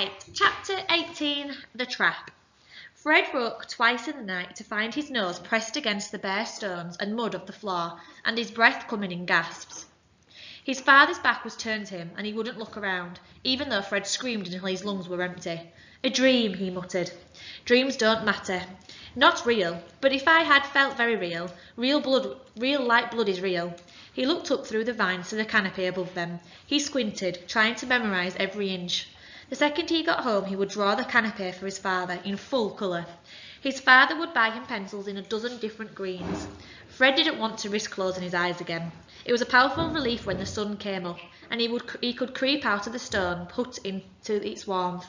Right, chapter 18, The Trap. Fred woke twice in the night to find his nose pressed against the bare stones and mud of the floor, and his breath coming in gasps. His father's back was turned to him, and he wouldn't look around, even though Fred screamed until his lungs were empty. A dream, he muttered. Dreams don't matter. Not real, but if I had felt very real, real light blood is real. He looked up through the vines to the canopy above them. He squinted, trying to memorise every inch. The second he got home, he would draw the canopy for his father in full colour. His father would buy him pencils in a dozen different greens. Fred didn't want to risk closing his eyes again. It was a powerful relief when the sun came up, and he could creep out of the stone, put into its warmth.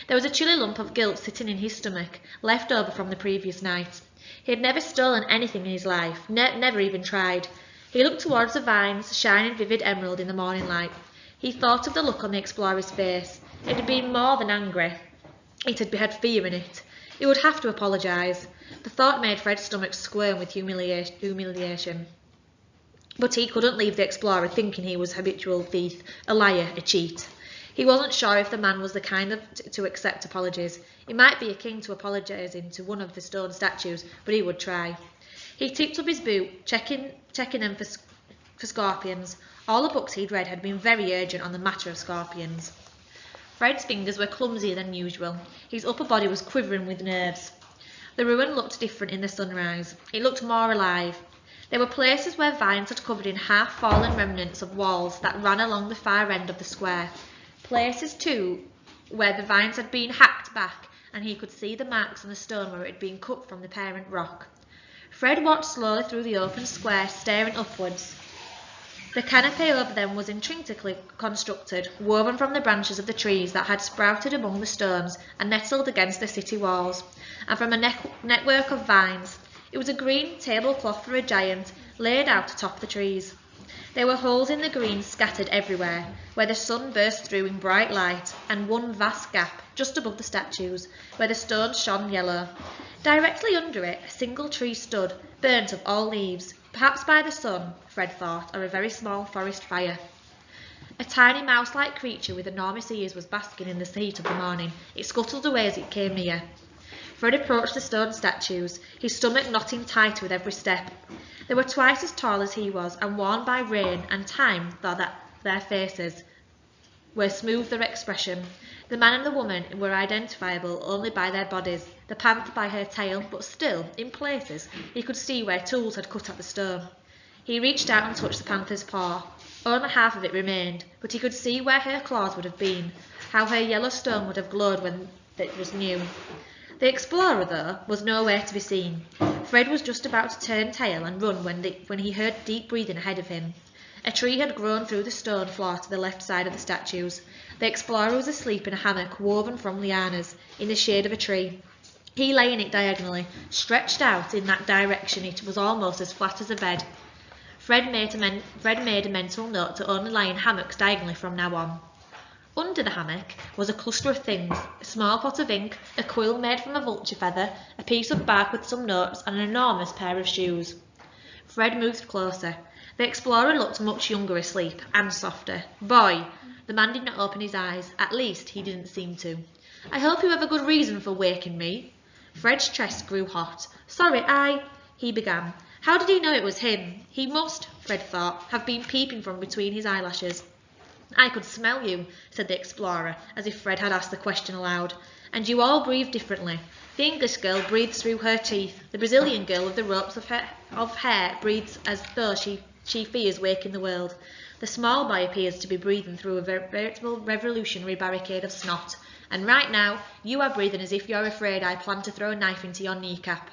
There was a chilly lump of guilt sitting in his stomach, left over from the previous night. He had never stolen anything in his life, never even tried. He looked towards the vines, shining vivid emerald in the morning light. He thought of the look on the explorer's face. It had been more than angry. It had fear in it. He would have to apologise. The thought made Fred's stomach squirm with humiliation. But he couldn't leave the explorer thinking he was a habitual thief, a liar, a cheat. He wasn't sure if the man was the kind to accept apologies. He might be akin to apologising to one of the stone statues, but he would try. He tipped up his boot, checking them for scorpions. All the books he'd read had been very urgent on the matter of scorpions. Fred's fingers were clumsier than usual. His upper body was quivering with nerves. The ruin looked different in the sunrise. It looked more alive. There were places where vines had covered in half-fallen remnants of walls that ran along the far end of the square. Places, too, where the vines had been hacked back, and he could see the marks on the stone where it had been cut from the parent rock. Fred walked slowly through the open square, staring upwards. The canopy over them was intrinsically constructed, woven from the branches of the trees that had sprouted among the stones and nestled against the city walls, and from a network of vines. It was a green tablecloth for a giant, laid out atop the trees. There were holes in the green scattered everywhere, where the sun burst through in bright light, and one vast gap, just above the statues, where the stones shone yellow. Directly under it, a single tree stood, burnt of all leaves, perhaps by the sun, Fred thought, or a very small forest fire. A tiny mouse-like creature with enormous ears was basking in the heat of the morning. It scuttled away as it came near. Fred approached the stone statues, his stomach knotting tight with every step. They were twice as tall as he was, and worn by rain and time, though that their faces were smooth their expression. The man and the woman were identifiable only by their bodies, the panther by her tail, but still, in places, he could see where tools had cut at the stone. He reached out and touched the panther's paw. Only half of it remained, but he could see where her claws would have been, how her yellow stone would have glowed when it was new. The explorer, though, was nowhere to be seen. Fred was just about to turn tail and run when he heard deep breathing ahead of him. A tree had grown through the stone floor to the left side of the statues. The explorer was asleep in a hammock woven from lianas, in the shade of a tree. He lay in it diagonally, stretched out in that direction. It was almost as flat as a bed. Fred made a mental note to only lie in hammocks diagonally from now on. Under the hammock was a cluster of things: a small pot of ink, a quill made from a vulture feather, a piece of bark with some notes, and an enormous pair of shoes. Fred moved closer. The explorer looked much younger asleep, and softer. Boy! The man did not open his eyes. At least, he didn't seem to. I hope you have a good reason for waking me. Fred's chest grew hot. Sorry, he began. How did he know it was him? He must, Fred thought, have been peeping from between his eyelashes. I could smell you, said the explorer, as if Fred had asked the question aloud. And you all breathe differently. The English girl breathes through her teeth. The Brazilian girl with the ropes of hair breathes as though she fears waking the world. The small boy appears to be breathing through a veritable revolutionary barricade of snot. And right now, you are breathing as if you're afraid I plan to throw a knife into your kneecap.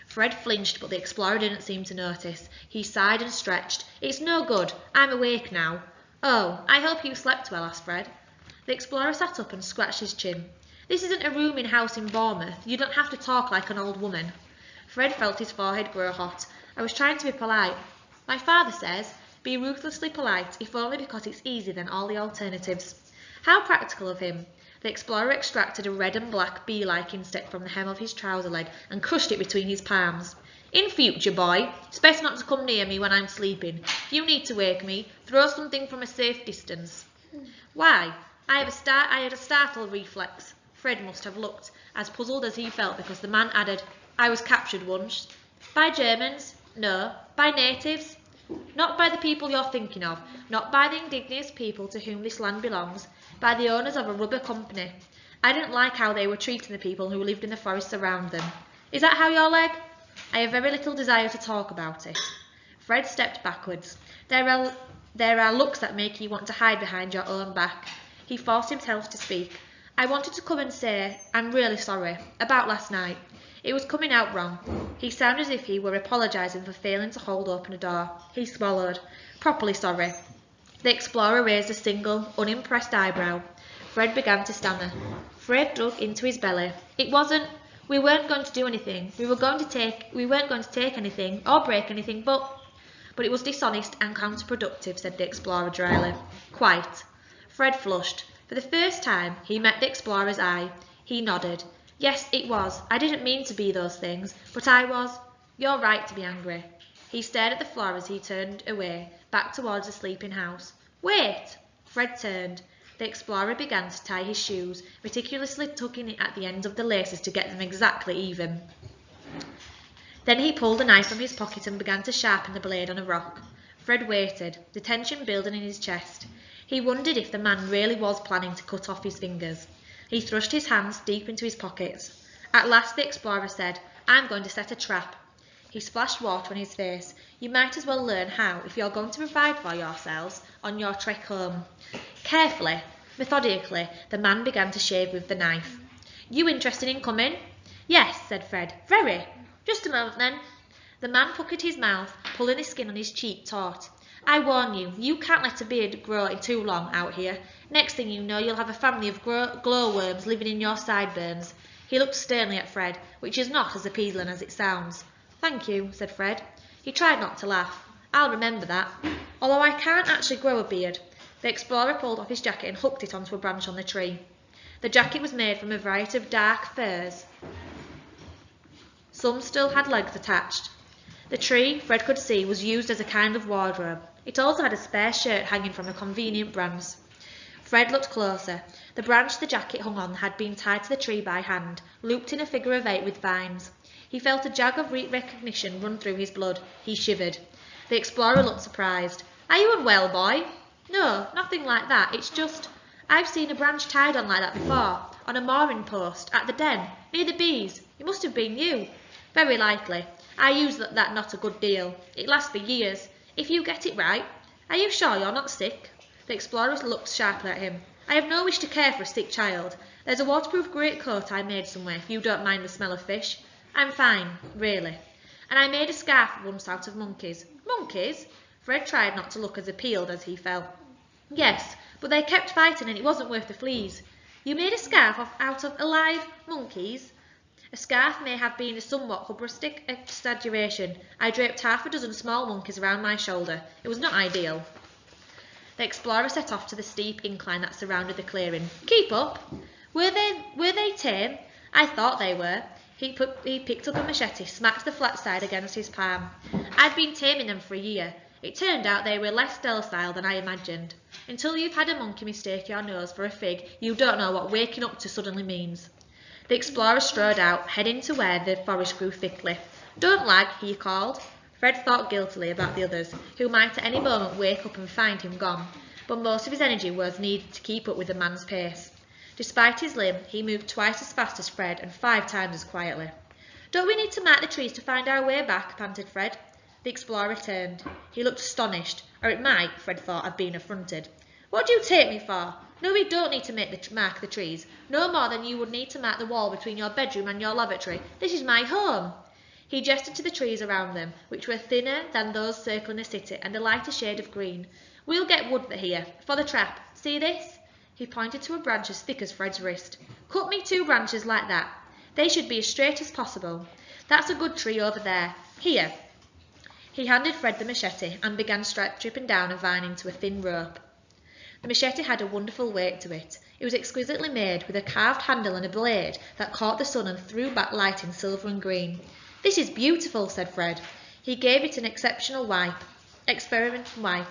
Fred flinched, but the explorer didn't seem to notice. He sighed and stretched. It's no good. I'm awake now. Oh, I hope you slept well, asked Fred. The explorer sat up and scratched his chin. This isn't a rooming house in Bournemouth. You don't have to talk like an old woman. Fred felt his forehead grow hot. I was trying to be polite. My father says, be ruthlessly polite, if only because it's easier than all the alternatives. How practical of him. The explorer extracted a red and black bee-like insect from the hem of his trouser leg and crushed it between his palms. In future, boy, it's best not to come near me when I'm sleeping. If you need to wake me, throw something from a safe distance. Why? I had a startled reflex. Fred must have looked as puzzled as he felt because the man added, I was captured once. By Germans? No. By natives? Not by the people you're thinking of, not by the indigenous people to whom this land belongs, by the owners of a rubber company. I didn't like how they were treating the people who lived in the forests around them. Is that how you're leg? I have very little desire to talk about it. Fred stepped backwards. There are looks that make you want to hide behind your own back. He forced himself to speak. I wanted to come and say, I'm really sorry, about last night. It was coming out wrong. He sounded as if he were apologising for failing to hold open a door. He swallowed. Properly sorry. The explorer raised a single, unimpressed eyebrow. Fred began to stammer. Fred dug into his belly. It wasn't. We weren't going to do anything. We weren't going to take anything or break anything, but it was dishonest and counterproductive, said the explorer dryly. Quite. Fred flushed. For the first time, he met the explorer's eye. He nodded. Yes, it was. I didn't mean to be those things, but I was. You're right to be angry. He stared at the floor as he turned away, back towards the sleeping house. Wait! Fred turned. The explorer began to tie his shoes, meticulously tucking it at the ends of the laces to get them exactly even. Then he pulled a knife from his pocket and began to sharpen the blade on a rock. Fred waited, the tension building in his chest. He wondered if the man really was planning to cut off his fingers. He thrust his hands deep into his pockets. At last the explorer said, I'm going to set a trap. He splashed water on his face. You might as well learn how if you're going to provide for yourselves on your trek home. Carefully, methodically, the man began to shave with the knife. You interested in coming? Yes, said Fred. Very. Just a moment then. The man puckered his mouth, pulling the skin on his cheek taut. I warn you, you can't let a beard grow in too long out here. Next thing you know, you'll have a family of glowworms living in your sideburns. He looked sternly at Fred, which is not as appealing as it sounds. Thank you, said Fred. He tried not to laugh. I'll remember that. Although I can't actually grow a beard. The explorer pulled off his jacket and hooked it onto a branch on the tree. The jacket was made from a variety of dark furs. Some still had legs attached. The tree, Fred could see, was used as a kind of wardrobe. It also had a spare shirt hanging from a convenient branch. Fred looked closer. The branch the jacket hung on had been tied to the tree by hand, looped in a figure of 8 with vines. He felt a jag of recognition run through his blood. He shivered. The explorer looked surprised. Are you unwell, boy? No, nothing like that. It's just, I've seen a branch tied on like that before, on a mooring post, at the den, near the bees. It must have been you. Very likely. I use that not a good deal. It lasts for years. If you get it right. Are you sure you're not sick? The explorer looked sharply at him. I have no wish to care for a sick child. There's a waterproof greatcoat I made somewhere, if you don't mind the smell of fish. I'm fine, really. And I made a scarf once out of monkeys. Monkeys? Fred tried not to look as appealed as he felt. Yes, but they kept fighting and it wasn't worth the fleas. You made a scarf out of alive monkeys? A scarf may have been a somewhat hubristic exaggeration. I draped half a dozen small monkeys around my shoulder. It was not ideal. The explorer set off to the steep incline that surrounded the clearing. Keep up. Were they tame? I thought they were. He picked up a machete, smacked the flat side against his palm. I'd been taming them for a year. It turned out they were less docile than I imagined. Until you've had a monkey mistake your nose for a fig, you don't know what waking up to suddenly means. The explorer strode out, heading to where the forest grew thickly. Don't lag, he called. Fred thought guiltily about the others, who might at any moment wake up and find him gone, but most of his energy was needed to keep up with the man's pace. Despite his limp, he moved twice as fast as Fred and 5 times as quietly. Don't we need to mark the trees to find our way back? Panted Fred. The explorer turned. He looked astonished, or it might, Fred thought, have been affronted. What do you take me for? No, we don't need to mark the trees, no more than you would need to mark the wall between your bedroom and your lavatory. This is my home. He gestured to the trees around them, which were thinner than those circling the city and a lighter shade of green. We'll get wood here, for the trap. See this? He pointed to a branch as thick as Fred's wrist. Cut me 2 branches like that. They should be as straight as possible. That's a good tree over there. Here. He handed Fred the machete and began stripping down a vine into a thin rope. The machete had a wonderful weight to it. It was exquisitely made, with a carved handle and a blade that caught the sun and threw back light in silver and green. This is beautiful, said Fred. He gave it an experiment wipe.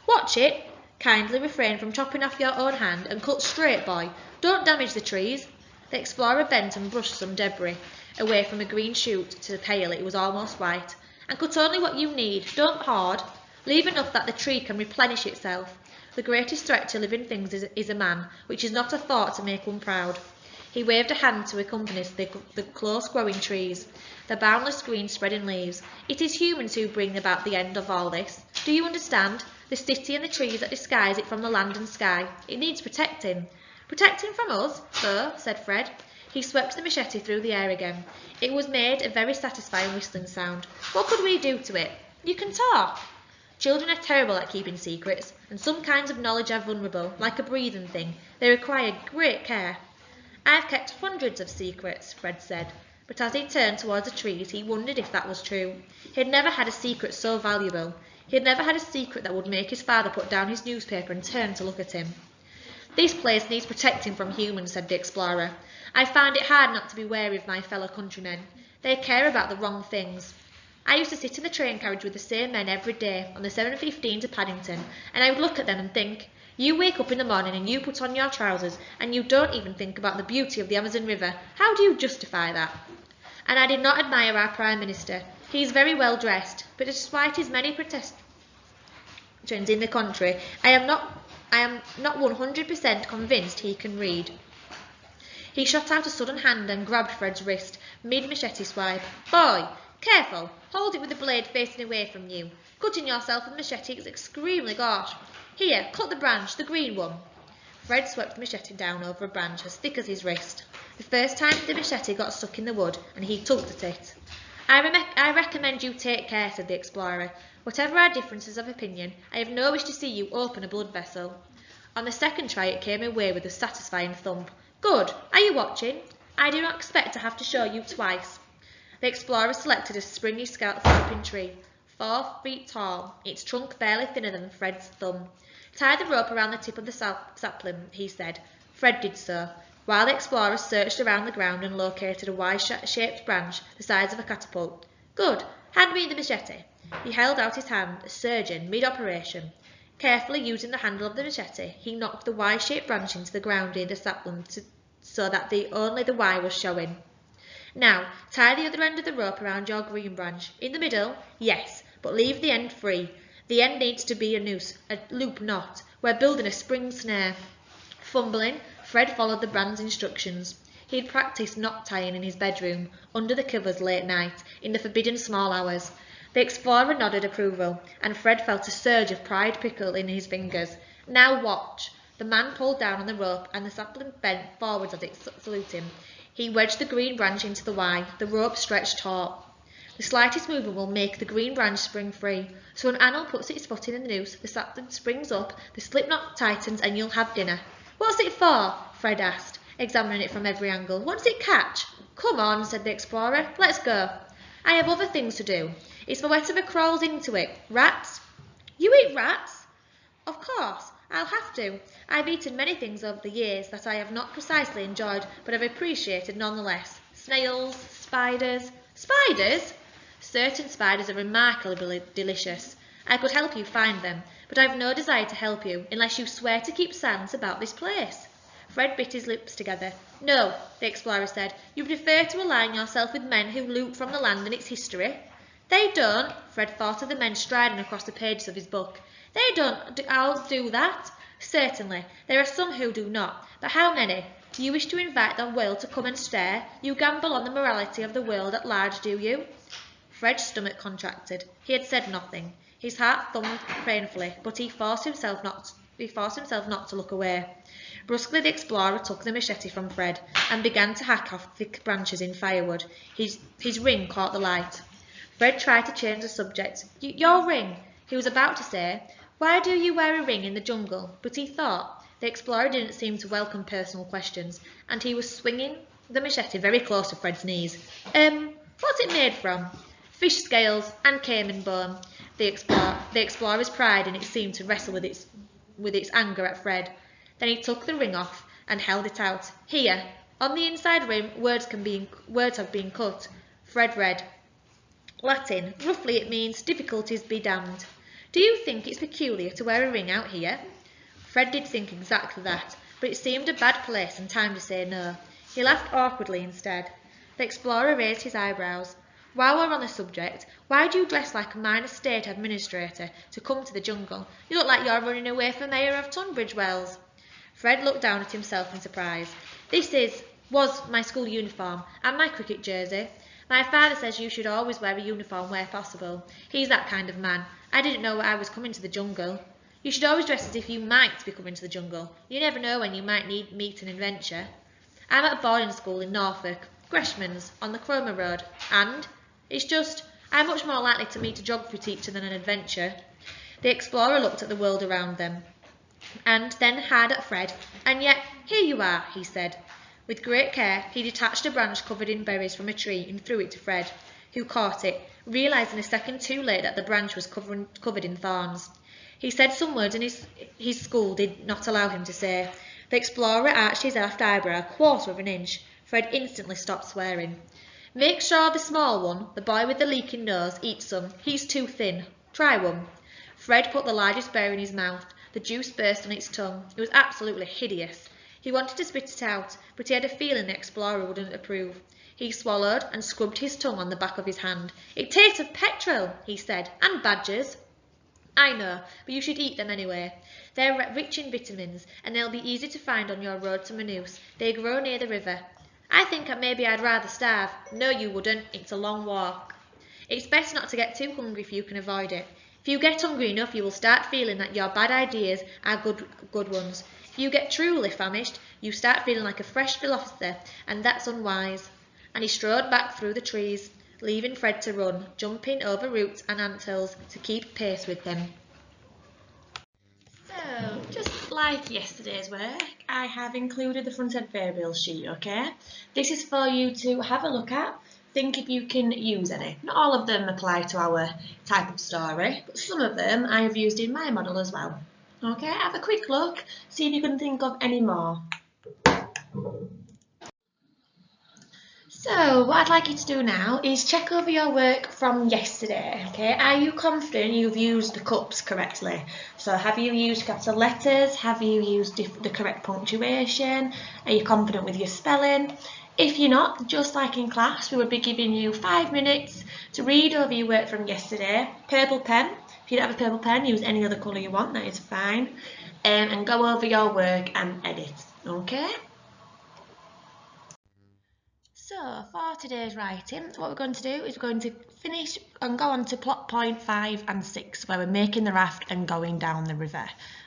Watch it. Kindly refrain from chopping off your own hand and cut straight, boy. Don't damage the trees. The explorer bent and brushed some debris away from a green shoot to pale it was almost white. And cut only what you need. Don't hoard. Leave enough that the tree can replenish itself. The greatest threat to living things is a man, which is not a thought to make one proud. He waved a hand to accompany the close-growing trees, the boundless green spreading leaves. It is humans who bring about the end of all this. Do you understand? The city and the trees that disguise it from the land and sky. It needs protecting. Protecting from us, though, said Fred. He swept the machete through the air again. It was made a very satisfying whistling sound. What could we do to it? You can talk. Children are terrible at keeping secrets, and some kinds of knowledge are vulnerable, like a breathing thing. They require great care. I've kept hundreds of secrets, Fred said, but as he turned towards the trees, he wondered if that was true. He had never had a secret so valuable. He had never had a secret that would make his father put down his newspaper and turn to look at him. This place needs protecting from humans, said the explorer. I find it hard not to be wary of my fellow countrymen. They care about the wrong things. I used to sit in the train carriage with the same men every day on the 7:15 to Paddington, and I would look at them and think, you wake up in the morning and you put on your trousers and you don't even think about the beauty of the Amazon River. How do you justify that? And I did not admire our Prime Minister. He is very well dressed, but despite his many protestations in the country, I am not 100% convinced he can read. He shot out a sudden hand and grabbed Fred's wrist, mid-machete swipe. Boy, careful, hold it with the blade facing away from you. Cutting yourself with machete is extremely gauche. Here, cut the branch, the green one. Fred swept the machete down over a branch as thick as his wrist. The first time the machete got stuck in the wood, and he tugged at it. I recommend you take care, said the explorer. Whatever our differences of opinion, I have no wish to see you open a blood vessel. On the second try it came away with a satisfying thump. Good. Are you watching? I do not expect to have to show you twice. The explorer selected a springy scalping tree, 4 feet tall, its trunk barely thinner than Fred's thumb. Tie the rope around the tip of the sapling, he said. Fred did so, while the explorer searched around the ground and located a Y-shaped branch the size of a catapult. Good. Hand me the machete. He held out his hand, a surgeon, mid-operation. Carefully using the handle of the machete, he knocked the Y-shaped branch into the ground near the sapling so that only the Y was showing. Now, tie the other end of the rope around your green branch. In the middle? Yes, but leave the end free. The end needs to be a loop knot. We're building a spring snare. Fumbling, Fred followed the brand's instructions. He had practiced knot tying in his bedroom, under the covers late night, in the forbidden small hours. The explorer nodded approval, and Fred felt a surge of pride prickle in his fingers. Now watch. The man pulled down on the rope, and the sapling bent forwards as it saluted him. He wedged the green branch into the Y, the rope stretched taut. The slightest movement will make the green branch spring free. So when Anil puts its foot in the noose, the sapling springs up, the slip knot tightens, and you'll have dinner. What's it for? Fred asked, examining it from every angle. What does it catch? Come on, said the explorer. Let's go. I have other things to do. It's for whatever crawls into it. Rats? You eat rats? Of course. I'll have to. I've eaten many things over the years that I have not precisely enjoyed, but have appreciated nonetheless. Snails, spiders. Spiders? Certain spiders are remarkably delicious. I could help you find them, but I have no desire to help you unless you swear to keep silence about this place. Fred bit his lips together. No, the explorer said. You prefer to align yourself with men who loot from the land and its history? They don't. Fred thought of the men striding across the pages of his book. They don't all do that. Certainly, there are some who do not, but how many? Do you wish to invite the world to come and stare? You gamble on the morality of the world at large, do you? Fred's stomach contracted. He had said nothing. His heart thumped painfully, but he forced himself not to look away. Brusquely the explorer took the machete from Fred and began to hack off thick branches in firewood. His ring caught the light. Fred tried to change the subject. Your ring, he was about to say. Why do you wear a ring in the jungle? But he thought the explorer didn't seem to welcome personal questions, and he was swinging the machete very close to Fred's knees. What's it made from? Fish scales and caiman bone. The explorer's pride in it seemed to wrestle with its anger at Fred. Then he took the ring off and held it out. Here, on the inside rim, words have been cut. Fred read. Latin. Roughly it means difficulties be damned. Do you think it's peculiar to wear a ring out here? Fred did think exactly that, but it seemed a bad place and time to say no. He laughed awkwardly instead. The explorer raised his eyebrows. While we're on the subject, why do you dress like a minor state administrator to come to the jungle? You look like you're running away from Mayor of Tunbridge Wells. Fred looked down at himself in surprise. Was my school uniform and my cricket jersey. My father says you should always wear a uniform where possible. He's that kind of man. I didn't know I was coming to the jungle. You should always dress as if you might be coming to the jungle. You never know when you might meet an adventure. I'm at a boarding school in Norfolk, Greshman's, on the Cromer Road, and it's just, I'm much more likely to meet a geography teacher than an adventure. The explorer looked at the world around them, and then hard at Fred. And yet, here you are, he said. With great care, he detached a branch covered in berries from a tree and threw it to Fred, who caught it, realising a second too late that the branch was covered in thorns. He said some words and his school did not allow him to say. The explorer arched his left eyebrow a quarter of an inch. Fred instantly stopped swearing. Make sure the small one, the boy with the leaking nose, eats some. He's too thin. Try one. Fred put the largest berry in his mouth. The juice burst on its tongue. It was absolutely hideous. He wanted to spit it out, but he had a feeling the explorer wouldn't approve. He swallowed and scrubbed his tongue on the back of his hand. It tastes of petrol, he said, and badgers. I know, but you should eat them anyway. They're rich in vitamins, and they'll be easy to find on your road to Maynooth. They grow near the river. I think maybe I'd rather starve. No, you wouldn't. It's a long walk. It's best not to get too hungry if you can avoid it. If you get hungry enough, you will start feeling that your bad ideas are good ones. If you get truly famished, you start feeling like a fresh philosopher, and that's unwise. And he strode back through the trees, leaving Fred to run, jumping over roots and anthills to keep pace with them. So, just like yesterday's work, I have included the front-end variable sheet, okay? This is for you to have a look at, think if you can use any. Not all of them apply to our type of story, but some of them I have used in my model as well. Okay, have a quick look, see if you can think of any more. So, what I'd like you to do now is check over your work from yesterday, okay? Are you confident you've used the cups correctly? So, have you used capital letters? Have you used the correct punctuation? Are you confident with your spelling? If you're not, just like in class, we would be giving you 5 minutes to read over your work from yesterday. Purple pen. If you don't have a purple pen, use any other colour you want, that is fine. And go over your work and edit, okay? So, for today's writing, what we're going to do is we're going to finish and go on to plot point 5 and 6, where we're making the raft and going down the river.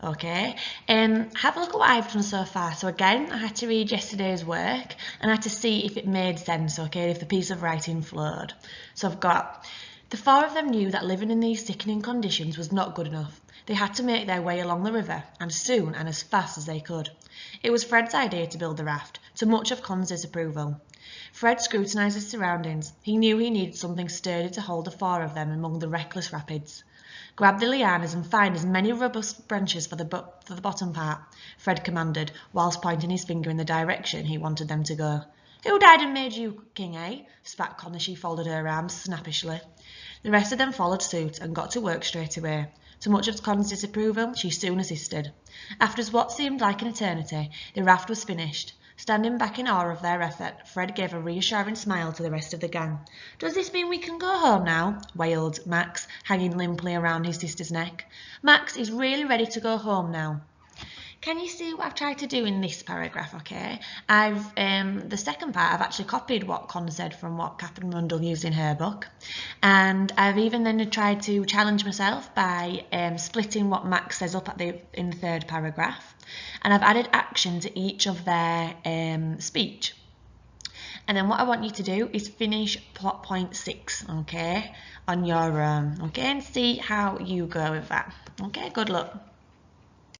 Okay, have a look at what I've done so far. So again, I had to read yesterday's work and I had to see if it made sense, okay, if the piece of writing flowed. So I've got, the 4 of them knew that living in these sickening conditions was not good enough. They had to make their way along the river, and soon and as fast as they could. It was Fred's idea to build the raft, to much of Con's disapproval. Fred scrutinised his surroundings. He knew he needed something sturdy to hold the 4 of them among the reckless rapids. Grab the lianas and find as many robust branches for the bottom part, Fred commanded, whilst pointing his finger in the direction he wanted them to go. Who died and made you king, eh? Spat Con as she folded her arms snappishly. The rest of them followed suit and got to work straight away. To much of Con's disapproval, she soon assisted. After what seemed like an eternity, the raft was finished. Standing back in awe of their effort, Fred gave a reassuring smile to the rest of the gang. Does this mean we can go home now? Wailed Max, hanging limply around his sister's neck. Max is really ready to go home now. Can you see what I've tried to do in this paragraph, okay? The second part, I've actually copied what Con said from what Catherine Rundle used in her book. And I've even then tried to challenge myself by splitting what Max says up in the third paragraph. And I've added action to each of their speech. And then what I want you to do is finish plot point 6, okay, on your own, okay, and see how you go with that. Okay, good luck.